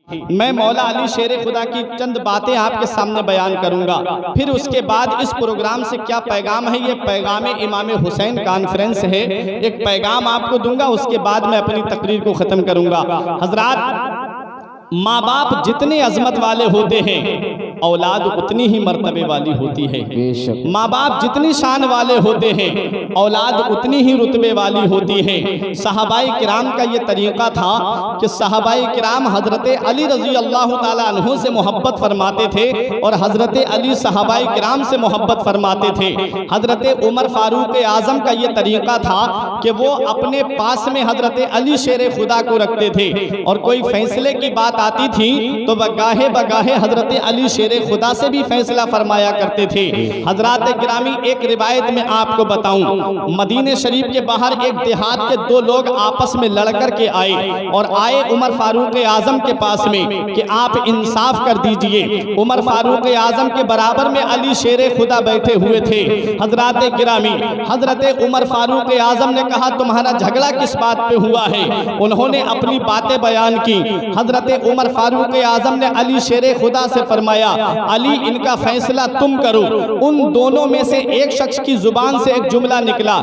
मैं मौला अली शेर खुदा की चंद बातें आपके सामने बयान करूंगा। फिर उसके बाद इस प्रोग्राम से क्या पैगाम है, ये पैगाम इमाम हुसैन कॉन्फ्रेंस है, एक पैगाम आपको दूंगा। उसके बाद मैं अपनी तकरीर को ख़त्म करूंगा। हजरात, माँ बाप जितने अजमत वाले होते हैं, औलाद उतनी ही मर्तबे वाली होती है। माँ बाप जितनी शान वाले होते हैं, औलाद उतनी ही रुतबे वाली होती है। सहाबाई किराम का ये तरीक़ा था कि सहाबाई किराम हज़रत अली रज़ी अल्लाह ताला अन्हु से मोहब्बत फरमाते थे और हज़रत अली सहाबाई किराम से मोहब्बत फरमाते थे। हज़रत उमर फ़ारूक आज़म का ये तरीक़ा था कि वो अपने पास में हज़रत अली शेर खुदा को रखते थे और कोई फैसले की बात आती थी तो बगाहे बगाहे हज़रत अली शेर खुदा से भी फैसला फरमाया करते थे। हजरात गिरामी, एक रिवायत में आपको बताऊं, मदीने शरीफ के बाहर एक देहात के दो लोग आपस में लड़कर के आए और आए उमर फारूक आजम के पास में कि आप इंसाफ कर दीजिए। उमर फारूक आजम के बराबर में अली शेर खुदा बैठे हुए थे। हजरात गिरामी, हजरत उमर फारूक आजम ने कहा, तुम्हारा झगड़ा किस बात पे हुआ है? उन्होंने अपनी बातें बयान की। हजरत उमर फारूक आजम ने अली शेर खुदा से फरमाया, अली, इनका फैसला तुम करो। उन दोनों में से एक शख्स की जुबान से एक जुमला निकला,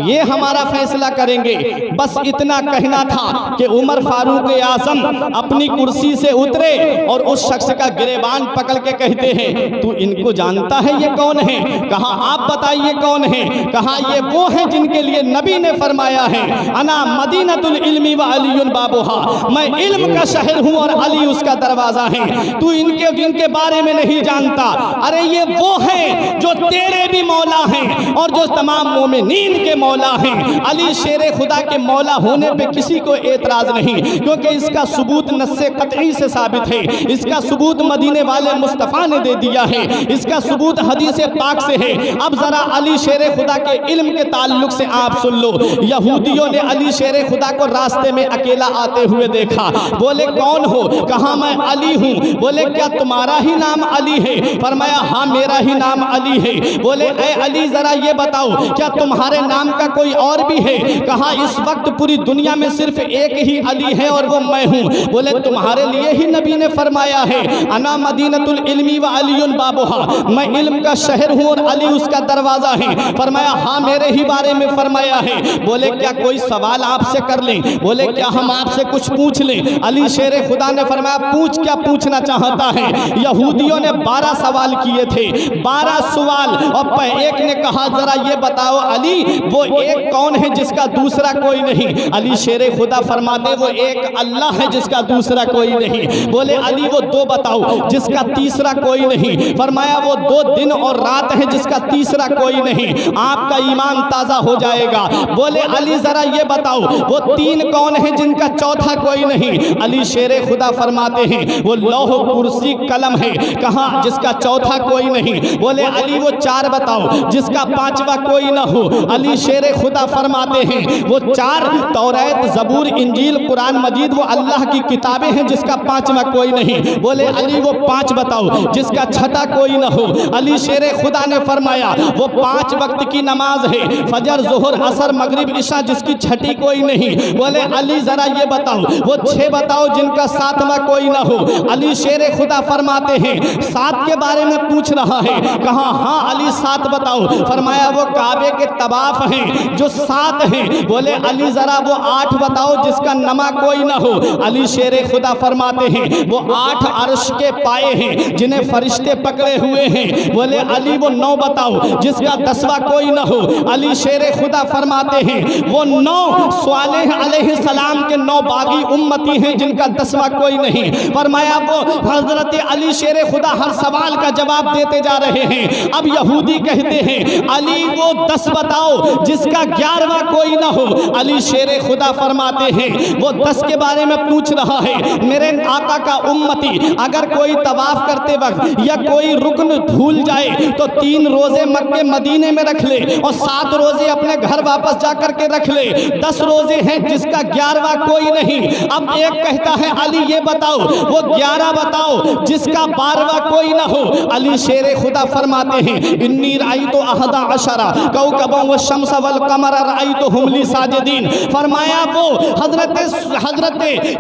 ये हमारा फैसला करेंगे। बस इतना कहना था कि उमर फारूक आजम अपनी कुर्सी से उतरे और उस शख्स का गिरेबान पकड़ के कहते हैं, तू इनको जानता है, ये कौन है? कहा, आप बताइए कौन है? कहा, ये वो है जिनके लिए नबी ने फरमाया है, अना मदीनतुल इल्मी व अलीयुन बाबुहा, मैं इल्म का शहर हूँ और अली उसका दरवाजा है। तू इनके जिनके बारे में नहीं जानता, अरे ये वो है जो तेरे भी मौला हैं और जो तमाम मोमिनीन के मौला हैं। अली शेर खुदा के मौला होने पे किसी को एतराज नहीं, क्योंकि इसका सबूत नस्से कतई से साबित है। इसका सबूत मदीने वाले मुस्तफ़ा ने दे दिया है, इसका सबूत हदीस पाक से है। अब जरा अली शेर खुदा के इल्म के ताल्लुक से आप सुन लो। यहूदियों ने अली शेर खुदा को रास्ते में अकेला आते हुए देखा। बोले, कौन हो? कहा, मैं अली हूँ। बोले, क्या तुम्हारा ही नाम अली है? फरमाया, हाँ, मेरा ही नाम अली है। बोले, ए अली, जरा ये बताओ, क्या तुम्हारे नाम का कोई और भी है? कहा, इस वक्त पूरी दुनिया में सिर्फ एक ही अली है और वो मैं हूँ। बोले, तुम्हारे लिए ही नबी ने फरमाया है, अना मदीनतुल इल्मी व अलीयुन बाबुहा, मैं इल्म का शहर हूँ और अली उसका दरवाजा है। फरमाया, हाँ, मेरे ही बारे में फरमाया है। बोले, क्या कोई सवाल आपसे कर लें? बोले, क्या हम आपसे कुछ पूछ लें? अली शेर खुदा ने फरमाया, पूछ, क्या पूछना चाहता है? यहूदियों ने 12 सवाल किए थे, 12 सवाल। और एक ने कहा, जरा ये बताओ अली, वो एक कौन है जिसका दूसरा कोई नहीं? अली शेर खुदा फरमाते, वो एक अल्लाह है जिसका दूसरा कोई नहीं। बोले, अली, वो 2 बताओ जिसका तीसरा कोई नहीं। फरमाया, वो 2 दिन और रात है जिसका तीसरा कोई नहीं। आपका ईमान ताज़ा हो जाएगा। बोले, अली, जरा ये बताओ, वो 3 कौन है जिनका चौथा कोई नहीं? अली शेर खुदा फरमाते हैं, वो लौह कुर्सी कलम है। कहा, जिसका चौथा कोई नहीं। बोले, अली, वो 4 बताओ जिसका 5वां कोई ना हो। अली शेर खुदा फरमाते हैं, वो 4 तौरात, ज़बूर, इंजील, कुरान मजीद, वो अल्लाह की किताबें हैं जिसका 5वां कोई नहीं। बोले, अली, वो 5 बताओ जिसका 6था कोई ना हो। अली शेर खुदा ने फरमाया, वो 5 वक्त की नमाज है, फजर, जोहर, असर, मगरिब, इशा, जिसकी 6ठी कोई नहीं। बोले, अली, जरा ये बताओ, वो 6 बताओ जिनका 7वां कोई ना हो। अली शेर खुदा फरमाते हैं, 7 के बारे में पूछ रहा है। कहा, हाँ अली, 7 बताओ। फरमाया, वो काबे के तवाफ हैं जो 7 हैं। बोले, अली, जरा वो 8 बताओ जिसका नमा कोई ना हो। अली शेर खुदा फरमाते हैं, वो 8 अर्श के पाए हैं जिन्हें फरिश्ते पकड़े हुए हैं। बोले, अली, वो 9 बताओ जिसका 10वां कोई ना हो। अली शेर खुदा फरमाते हैं, वो 9 स्वालेह अलैहिस्सलाम के 9 बागी उम्मती हैं जिनका 10वां कोई नहीं। फरमाया, वो हजरत अली शेर खुदा हर सवाल का जवाब देते जा रहे हैं। अब यहूदी कहते हैं, अली, वो 10 बताओ जिसका 11वां कोई ना हो। अली शेर खुदा फरमाते हैं, वो 10 के बारे में पूछ रहा है। मेरे आका का उम्मती अगर कोई तवाफ करते वक्त या कोई रुकन भूल जाए तो 3 रोजे मक्के मदीने में रख ले और 7 रोजे अपने घर वापस जाकर के रख ले। 10 रोजे हैं जिसका 11वां कोई नहीं। अब एक कहता है, अली, ये बताओ, वो 11 बताओ जिसका 12 बारवा कोई ना हो। अली शेर खुदा फरमाते हैं इन्नी राइतो अहदा अशरा कौकबों व शम्स वल कमर राइतो हुमली साजिदीन। फरमाया वो हजरत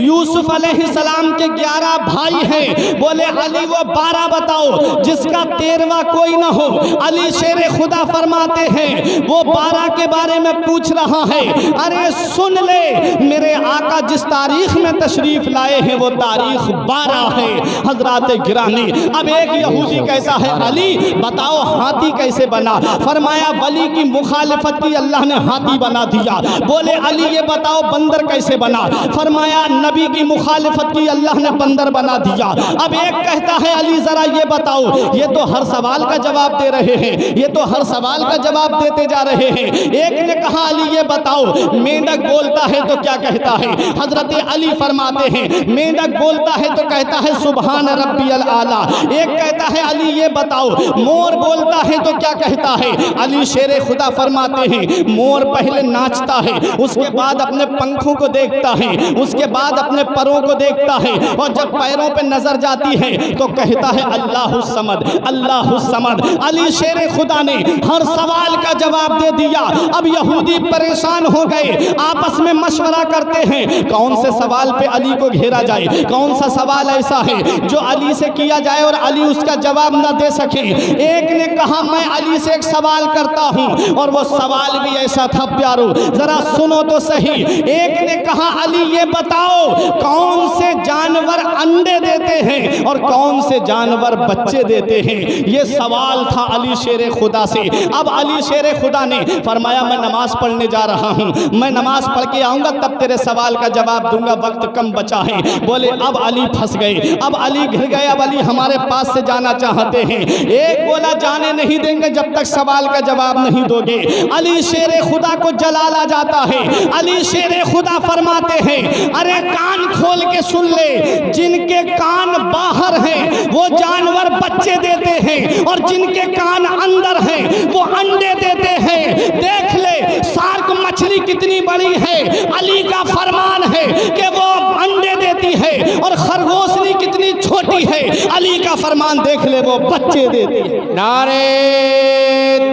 यूसुफ अलैहिस्सलाम के 11 भाई हैं, बोले अली वो 12 बताओ जिसका 13वां कोई ना हो। अली शेर खुदा फरमाते हैं वो 12 के बारे में पूछ रहा है, अरे सुन ले मेरे आका जिस तारीख में तशरीफ लाए हैं वो तारीख 12 है हजरात गिरानी। अब एक यहूदी कहता है अली बताओ हाथी कैसे बना? फरमाया वली की मुखालिफत की अल्लाह ने हाथी बना दिया। बोले अली ये बताओ बंदर कैसे बना? फरमाया नबी की मुखालिफत की अल्लाह ने बंदर बना दिया। अब एक कहता है अली जरा ये बताओ, ये तो हर सवाल का जवाब दे रहे हैं, ये तो हर सवाल का जवाब देते जा रहे हैं। एक ने कहा अली ये बताओ मेंढक बोलता है तो क्या कहता है? हजरत अली फरमाते हैं मेंढक बोलता है तो कहता है सुभान रब्बियल आला। एक कहता है अली ये बताओ मोर बोलता है तो क्या कहता है? अली शेर खुदा फरमाते हैं मोर पहले नाचता है, उसके बाद अपने पंखों को देखता है, उसके बाद अपने परों को देखता है, और जब पैरों पे नजर जाती है तो कहता है अल्लाहु समद अल्लाहु समद। अली शेर खुदा ने हर सवाल का जवाब दे दिया। अब यहूदी परेशान हो गए, आपस में मशवरा करते हैं कौन से सवाल पे अली को घेरा जाए, कौन सा सवाल ऐसा है जो अली से किया जाए और अली उसका जवाब ना दे सके। एक ने कहा मैं अली से एक सवाल करता हूं, और वो सवाल भी ऐसा था प्यारो जरा सुनो तो सही। एक ने कहा अली ये बताओ कौन से जानवर अंडे देते हैं और कौन से जानवर बच्चे देते हैं? ये सवाल था अली शेर खुदा से। अब अली शेर खुदा ने फरमाया मैं नमाज पढ़ने जा रहा हूं, मैं नमाज पढ़ के आऊंगा तब तेरे सवाल का जवाब दूंगा, वक्त कम बचा है। बोले अब अली फंस गए, अब अली घिर गए, अब अली हमारे पास से जाना चाहते हैं। एक बोला जाने नहीं देंगे जब तक सवाल का जवाब नहीं दोगे। अली शेर खुदा को जलाल आ जाता है। अली शेर खुदा फरमाते हैं अरे कान खोल के सुन ले, जिनके कान बाहर हैं वो जानवर बच्चे देते हैं, और जिनके कान अंदर हैं वो अंडे देते हैं। देख ले शार्क मछली कितनी बड़ी है, अली का फरमान है कि वो अंडे देती है, और खरगोशनी कितनी छोटी है, अली का फरमान देख ले वो बच्चे देती है। नारे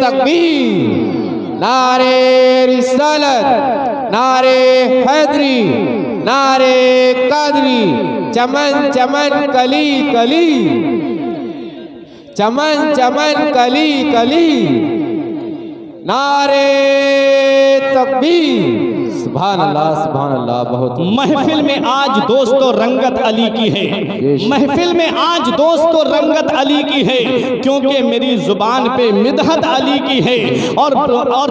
तकबीर, नारे रिसालत, नारे हैदरी, नारे कादरी, चमन चमन कली कली, चमन चमन कली कली, नारे तकबीर। सुभान अल्लाह बहुत। महफिल में आज दोस्तों रंगत अली की है, महफिल में आज दोस्तों रंगत अली की है, क्योंकि मेरी जुबान पे मिदहत अली की है, और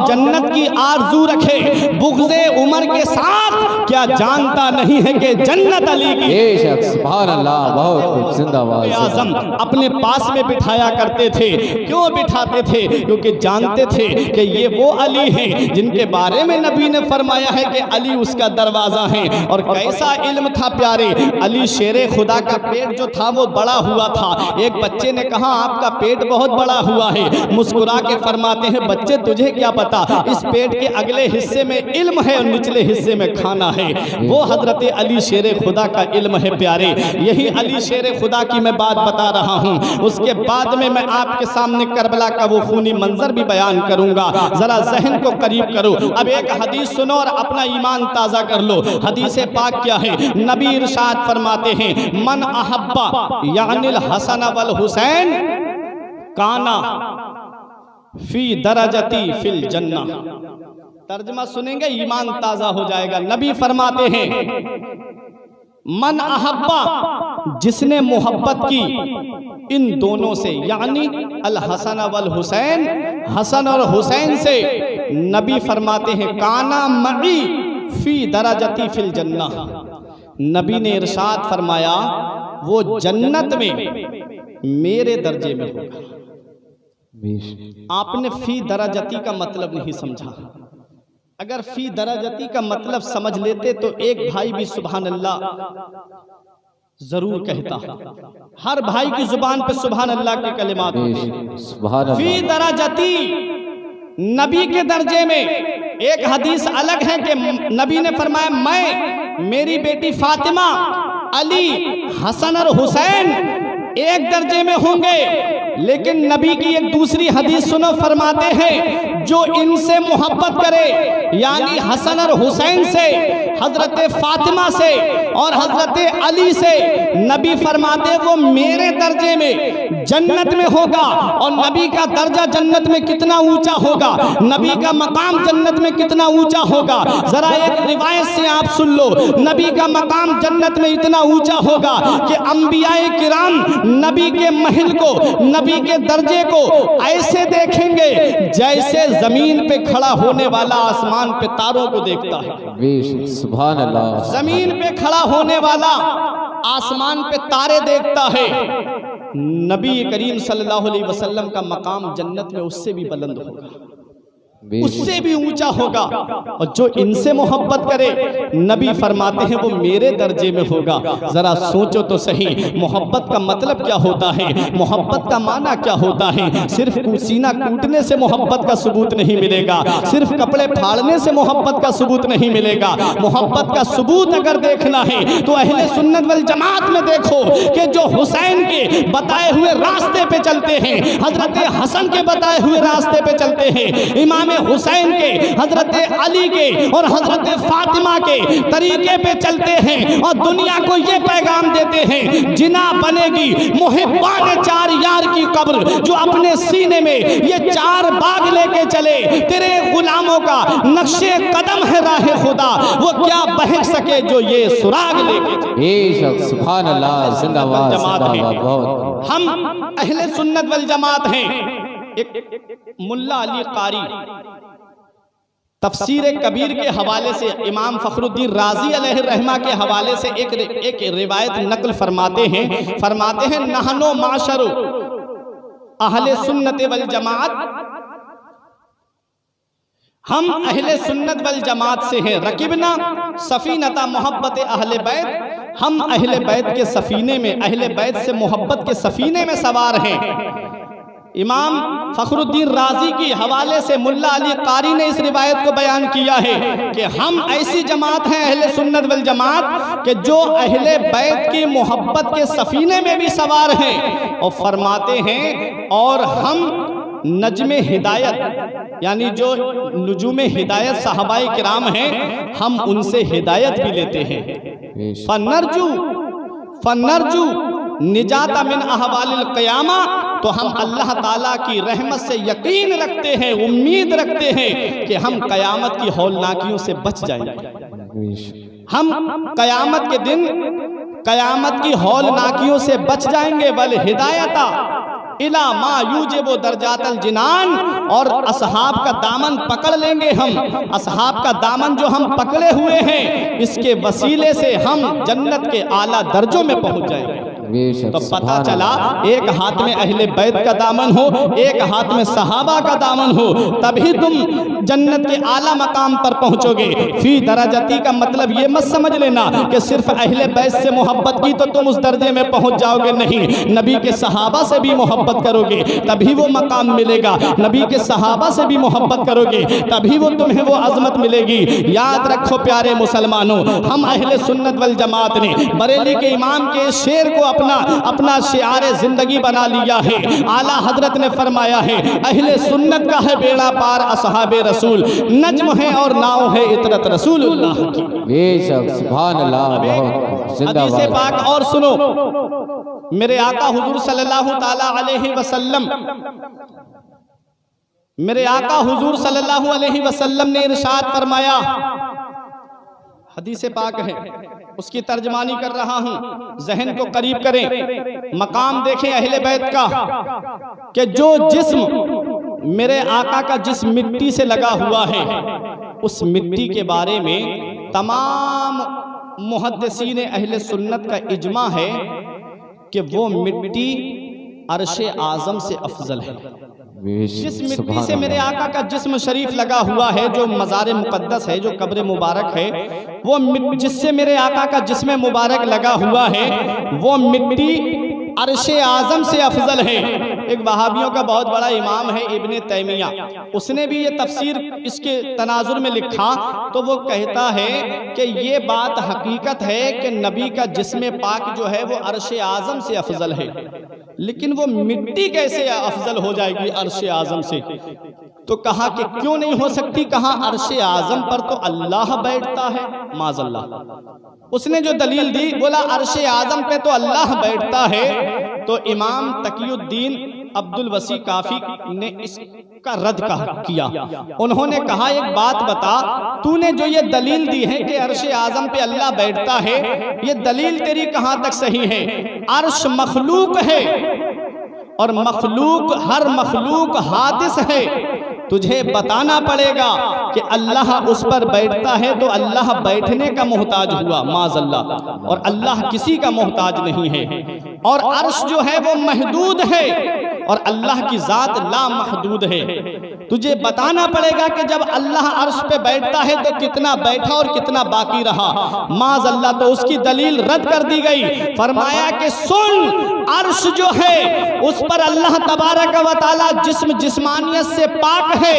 जन्नत की आरजू रखे बुग़्ज़े उमर के साथ, क्या जानता नहीं है कि जन्नत अली की है। सुभान अल्लाह बहुत जिंदाबाद। आज़म अपने पास में बिठाया करते थे, क्यों बिठाते थे? क्योंकि जानते थे कि ये वो अली हैं जिनके बारे में नबी ने फरमाया है कि अली उसका दरवाज़ा है। और कैसा इल्म था प्यारे, अली शेर खुदा का पेट जो था वो बड़ा हुआ था। एक बच्चे ने कहा आपका पेट बहुत बड़ा हुआ है, मुस्कुरा के फरमाते हैं बच्चे तुझे क्या पता, इस पेट के अगले हिस्से में इल्म है और निचले हिस्से में खाना है। वो हजरत अली शेर खुदा का इल्म है प्यारे। यही अली शेर खुदा की मैं बात बता रहा हूँ। उसके बाद में मैं आपके सामने करबला का वो खूनी मंजर भी बयान करूंगा, जरा जहन को करीब करो। अब एक हदीस सुनो और अपना ईमान ताज़ा कर लो। हदीस पाक क्या है? नबी इरशाद फरमाते हैं मन अहब्बा यानिल हसन वल हुसैन काना फी दरजती फिल जन्ना। तर्जमा सुनेंगे ईमान ताज़ा हो जाएगा। नबी फरमाते हैं मन अहब्बा, जिसने मोहब्बत की इन दोनों से, यानी अल हसन वल हुसैन, हसन और हुसैन से, नबी फरमाते हैं काना मई फी दरजती फिल जन्ना। नबी ने इरशाद फरमाया वो जन्नत में मेरे दर्जे में होगा। आपने फी दरजती का मतलब नहीं समझा। अगर फी दरजती का मतलब समझ लेते तो एक भाई भी सुभान अल्लाह जरूर कहता। हर भाई की जुबान पे सुभान अल्लाह के कलिमात होते। फी दरजती, नबी के दर्जे में। एक हदीस अलग है कि नबी ने फरमाया मैं, मेरी बेटी फातिमा, अली, हसन और हुसैन एक दर्जे में होंगे। लेकिन नबी की एक दूसरी हदीस सुनो, फरमाते हैं जो इनसे मोहब्बत करे, यानी हसन और हुसैन से, हजरत फातिमा से और हजरत अली से, नबी फरमाते वो मेरे दर्जे में जन्नत में होगा। और नबी का दर्जा जन्नत में कितना ऊंचा होगा, नबी का मकाम जन्नत में कितना ऊंचा होगा, जरा एक रिवायत से आप सुन लो। नबी का मकाम जन्नत में इतना ऊंचा होगा कि अंबियाए किराम नबी के महल को, नबी के दर्जे को ऐसे देखेंगे जैसे जमीन पे खड़ा होने वाला आसमान पे तारों को देखता है। सुभान अल्लाह। जमीन पे खड़ा होने वाला आसमान पे तारे देखता है। नबी करीम सल्लल्लाहु अलैहि वसल्लम का मकाम जन्नत में उससे भी बुलंद होगा, उससे भी ऊंचा होगा। और जो इनसे मोहब्बत करे, नबी फरमाते हैं वो मेरे दर्जे में होगा। जरा सोचो तो सही, मोहब्बत का मतलब क्या होता है, मोहब्बत का माना क्या होता है। सिर्फ सीना कूटने से मोहब्बत का सबूत नहीं मिलेगा, सिर्फ कपड़े फाड़ने से मोहब्बत का सबूत नहीं मिलेगा। मोहब्बत का सबूत अगर देखना है तो अहले सुन्नत वल जमात में देखो कि जो हुसैन के बताए हुए रास्ते पे चलते हैं, हजरत हसन के बताए हुए रास्ते पे चलते हैं, इमाम हुसैन के, हजरत अली के और हजरत फातिमा के तरीके पे चलते हैं और दुनिया को ये पैगाम देते हैं, जिना बनेगी मुहिब्बान चार यार की कब्र, जो अपने सीने में ये चार बाग लेके चले। तेरे गुलामों का नक्शे कदम है राह खुदा, वो क्या बह सके जो ये सुराग लेके। सुभान अल्लाह, जिंदाबाद जिंदाबाद। हम अहले सुन्नत वल जमात हैं। एक मुल्ला अली कारी तफसीर कबीर के हवाले से, इमाम फखरुद्दीन राजी अलैहि रहमा के हवाले से एक रिवायत नकल फरमाते हैं नहनो माशरु अहले सुन्नत वल जमात, हम अहले सुन्नत वल जमात से हैं। रकीबना सफीनता मोहब्बत अहले बैत, हम अहले बैत के सफीने में, अहले बैत से मोहब्बत के सफीने में सवार हैं। इमाम फखरुद्दीन राजी की हवाले से मुल्ला अली कारी ने इस रिवायत को बयान किया है कि हम ऐसी जमात हैं अहले सुन्नत वल जमात कि जो अहले बैत की मोहब्बत के सफीने में भी सवार हैं। और फरमाते हैं और हम नजमे हिदायत, यानी जो नुजूम हिदायत सहाबाए किराम हैं, हम उनसे हिदायत भी लेते हैं। फनरजू निजाता मिन अहवालिल क़यामा, तो हम अल्लाह ताला की रहमत से यकीन रखते हैं, उम्मीद रखते हैं कि हम क़यामत की हौलनाकियों से बच जाएंगे। हम क़यामत के दिन क़यामत की हौलनाकियों से बच जाएंगे। वल हिदायता इला मा यूजिबु दर्जातल जिनान, और असहाब का दामन पकड़ लेंगे हम। असहाब का दामन जो हम पकड़े हुए हैं, इसके वसीले से हम जन्नत के आला दर्जों में पहुंच जाएंगे। तो पता चला एक हाथ में अहले बैत का दामन हो, एक हाथ में सहाबा का दामन हो, तभी तुम जन्नत के आला मकाम पर पहुंचोगे। फी दराजती का मतलब ये मत समझ लेना कि सिर्फ अहले बैत से मोहब्बत की तो तुम उस दर्जे में पहुंच जाओगे, नहीं। नबी के सहाबा से भी मोहब्बत करोगे तभी वो मकाम मिलेगा, नबी के सहाबा से भी मोहब्बत करोगे तभी वो तुम्हें वो अजमत मिलेगी। याद रखो प्यारे मुसलमानों, हम अहले सुन्नत वल जमात ने बरेली के इमाम के शेर को अपना शिआरे जिंदगी बना लिया है। आला हजरत ने फरमाया है, अहले सुन्नत का है बेड़ा पार असहाबे रसूल, नज्म है और नाव है इतरत रसूलुल्लाह की। बेशक सुभान अल्लाह, हदीस पाक और सुनो, मेरे आका हुजूर सल्लल्लाहु ताला अलैहि वसल्लम, मेरे आका हुजूर सल्लल्लाहु अलैहि वसल्लम ने इरशाद फरमाया, हदीस पाक है, उसकी तर्जमानी कर रहा हूं, जहन को करीब करें, मकाम देखें अहले बैत का कि जो जिस्म मेरे आका का जिस मिट्टी से लगा हुआ है, उस मिट्टी के बारे में तमाम मुहद्दिसीन अहले सुन्नत का इजमा है कि वो मिट्टी अर्शे आज़म से अफजल है। जिस मिट्टी से मेरे आका का जिस्म शरीफ लगा हुआ है, जो मज़ार मुक़द्दस है, जो कब्र मुबारक है, वो जिससे मेरे आका का जिस्म मुबारक लगा हुआ है, वो मिट्टी अर्शे आज़म से अफजल है। एक वहाबियों का बहुत बड़ा इमाम है इब्ने तैमिया, उसने भी ये तफसीर इसके तनाजुर में लिखा, तो वो कहता है कि ये बात हकीकत है कि नबी का जिस्म पाक जो है वो अर्श आज़म से अफजल है, लेकिन वो मिट्टी कैसे अफजल हो जाएगी अर्श आज़म से? तो कहा कि क्यों नहीं हो सकती, कहा अर्श आज़म पर तो अल्लाह बैठता है, माज़अल्लाह। उसने जो दलील दी, बोला अर्श आज़म पे तो अल्लाह बैठता है। तो इमाम तकीउद्दीन अब्दुल वसी काफी ने इसका रद्द किया। उन्होंने कहा एक बात बता, तूने जो ये दलील दी है कि अर्श आज़म पे अल्लाह बैठता है, ये दलील तेरी कहाँ तक सही है? अर्श मखलूक है और मखलूक, हर मखलूक हादिस है। तुझे बताना पड़ेगा कि अल्लाह उस पर बैठता है तो अल्लाह बैठने का मोहताज हुआ, माज़अल्लाह, और अल्लाह किसी का मोहताज नहीं है। और अर्श जो है वो महदूद है और अल्लाह की ज़ात लामहदूद है। तुझे बताना पड़ेगा कि जब अल्लाह अर्श पे बैठता है तो कितना बैठा और कितना बाकी रहा, माज़अल्लाह। तो उसकी दलील रद्द कर दी गई। फरमाया कि सुन, अर्श जो है उस पर अल्लाह तबारक व तआला जिस्मानियत से पाक है,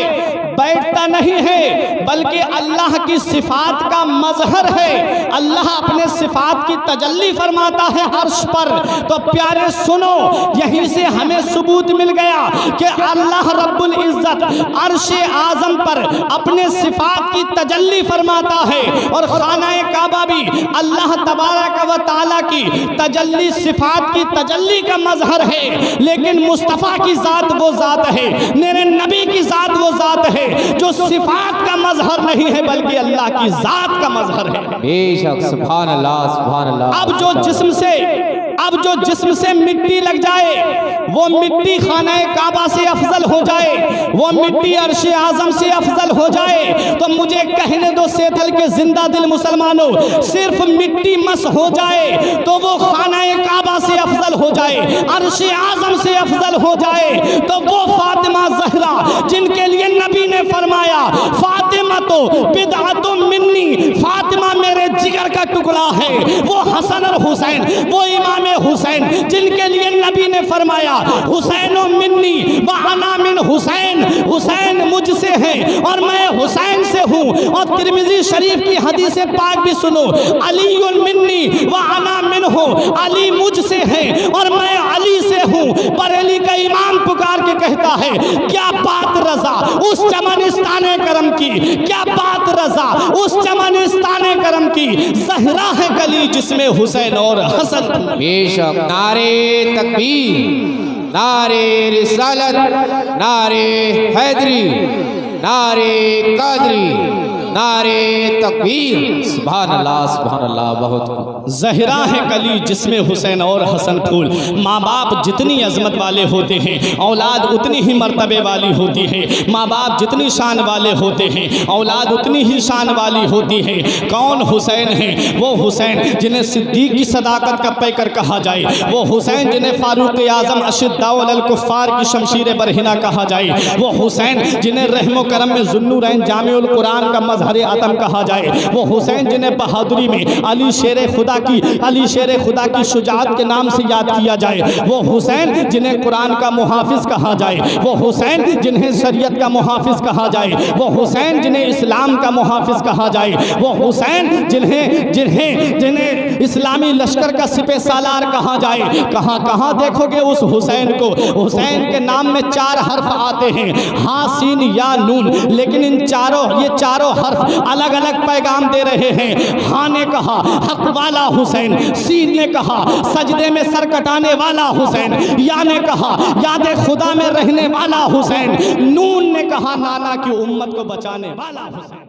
बैठता नहीं है, बल्कि अल्लाह की सिफात का मजहर है। अल्लाह अपने सिफात की तजल्ली फरमाता है अर्श पर। तो प्यारे सुनो, यहीं से हमें सबूत मिल गया कि अल्लाह रब्बुल इज्जत अर्श आज़म पर अपने सिफात की तजल्ली फरमाता है। और खानाए काबा भी अल्लाह तबारक व तआला की तजल्ली, सिफात की तजल्ली का मजहर है। लेकिन मुस्तफ़ा की ज़ात वो ज़ात है, मेरे नबी की ज़ात वो ज़ात है जो सिफात का मजहर नहीं है बल्कि अल्लाह की ज़ात का मजहर है। बेशक, सुभान अल्लाह, सुभान अल्लाह। अब जो जिस्म से मिट्टी लग जाए, वो मिट्टी खानाए काबा से अफजल हो जाए, वो मिट्टी अर्श आज़म से अफजल हो जाए, तो मुझे कहने दो सेथल के जिंदा दिल मुसलमानों, सिर्फ मिट्टी मस हो जाए तो वो खानाए काबा से अफजल हो जाए, अर्श आज़म से अफजल हो जाए। तो वो फातिमा ज़हरा जिनके लिए नबी ने फरमाया फातिमा तो बिदअतुम मिन्नी, फातिमा मेरे जिगर का टुकड़ा है, वो हसन और हुसैन, वो इमाम हुसैन जिनके लिए नबी ने फरमाया हुसैन मिन्नी व अना मिन हुसैन, हुसैन मुझसे है और मैं हुसैन से हूँ। और तिरमिज़ी शरीफ की हदीस पाक भी सुनो, अली मिन्नी व अना मिनहु, अली मुझसे है और मैं अली से हूँ। बरेली का इमाम पुकार के कहता है, क्या बात रजा उस चमनिस्ताने करम की, क्या बात रजा उस चमनिस्ताने करम की, ज़हरा है कली जिसमें हुसैन और हसन। बेशक, नारे तकबीर, नारे रिसालत, नारे हैदरी, नारे कादरी, नारे तकबीर, सुभान अल्लाह, सुभान अल्लाह। बहुत ज़हरा है कली जिसमें हुसैन और हसन फूल। माँ बाप जितनी अजमत वाले होते हैं, औलाद उतनी ही मर्तबे वाली होती है। माँ बाप जितनी शान वाले होते हैं, औलाद उतनी ही शान वाली होती है। कौन हुसैन है? वो हुसैन जिन्हें सिद्दीक की सदाकत का पैकर कहा जाए, वो हुसैन जिन्हें फारूक आज़म अशिद्दाउ अलल कुफ़ार की शमशीर बरहिना कहा जाए, वो हुसैन जिन्हें रहमो करम में ज़ुन्नूरैन जामिउल कुरान का मजहर आदम कहा जाए, वो हुसैन जिन्हें बहादुरी में अली शेर खुदा की शुजाअत के नाम से याद किया जाए, वो हुसैन जिन्हें कुरान का मुहाफिज कहा जाए, वो हुसैन जिन्हें शरीयत का मुहाफिज कहा जाए, वो हुसैन जिन्हें इस्लाम का मुहाफिज कहा जाए, वो हुसैन जिन्हें इस्लामी लश्कर का सिपह सालार कहा जाए। कहाँ कहाँ देखोगे उस हुसैन को? हुसैन के नाम में 4 हर्फ आते हैं, हाँ, सीन, या, नून, लेकिन ये चारों हर्फ अलग अलग पैगाम दे रहे हैं। हाँ ने कहा हक वाला हुसैन, सीन ने कहा सजदे में सर कटाने वाला हुसैन, या ने कहा याद खुदा में रहने वाला हुसैन, नून ने कहा नाना की उम्मत को बचाने वाला हुसैन।